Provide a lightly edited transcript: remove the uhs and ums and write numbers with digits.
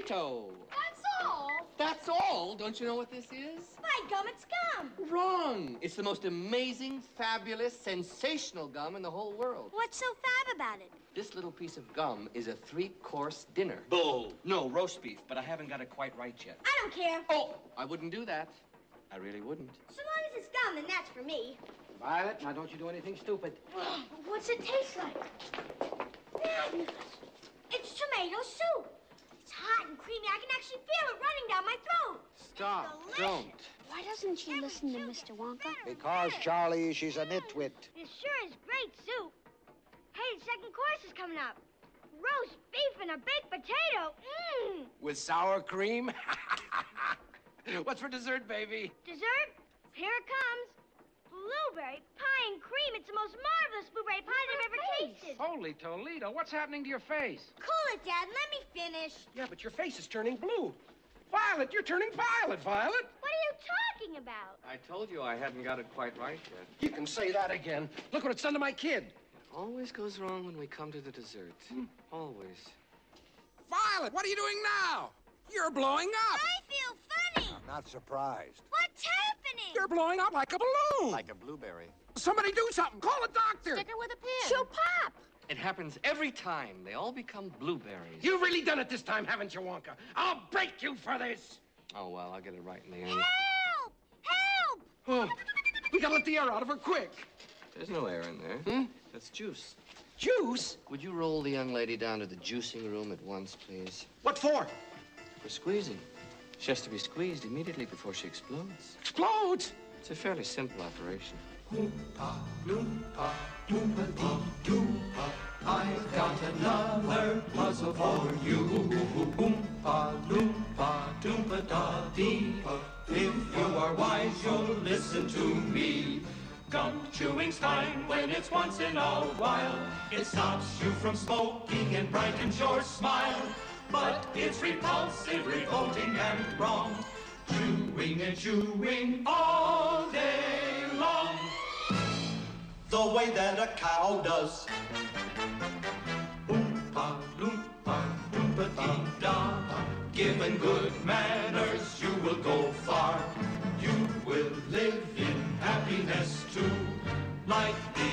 potato. That's all? That's all? Don't you know what this is? By gum, it's gum. Wrong. It's the most amazing, fabulous, sensational gum in the whole world. What's so fab about it? This little piece of gum is a 3-course dinner. Bull. No, roast beef, but I haven't got it quite right yet. I don't care. Oh, I wouldn't do that. I really wouldn't. So long as it's gum, then that's for me. Violet, now don't you do anything stupid. What's it taste like? Fabulous. It's tomato soup. It's hot and creamy. I can actually feel it running down my throat. Stop. It's Don't. Why doesn't she listen to Mr. Wonka? Because, Charlie, she's a nitwit. This sure is great soup. Hey, the second course is coming up. Roast beef and a baked potato. Mmm. With sour cream? What's for dessert, baby? Dessert? Here it comes. Blueberry pie and cream. It's the most marvelous blueberry pie I've ever tasted. Holy Toledo, what's happening to your face? Cool it, Dad. Let me finish. Yeah, but your face is turning blue. Violet, you're turning violet, Violet. What are you talking about? I told you I hadn't got it quite right yet. You can say that again. Look what it's done to my kid. Always goes wrong when we come to the dessert. Always. Violet, what are you doing now? You're blowing up. I feel funny. I'm not surprised. What's happening? You're blowing up like a balloon. Like a blueberry. Somebody do something. Call a doctor. Stick her with a pin. She'll pop. It happens every time. They all become blueberries. You've really done it this time, haven't you, Wonka? I'll break you for this. Oh, well, I'll get it right in the end. Help! Help! Oh, we gotta let the air out of her quick. There's no air in there. That's juice. Juice? Would you roll the young lady down to the juicing room at once, please? What for? For squeezing. She has to be squeezed immediately before she explodes. Explodes? It's a fairly simple operation. Oompa, loompa, doompa-dee-doo-pa. I've got another puzzle for you. Oompa, loompa, doompa-da-dee. If you are wise, you'll listen to me. Gum chewing's fine when it's once in a while. It stops you from smoking and brightens your smile. But it's repulsive, revolting, and wrong. Chewing and chewing all day long. The way that a cow does. Oompa, loompa, doompa-dee-da. Given good manners, you will go far. You will live in happiness too, like the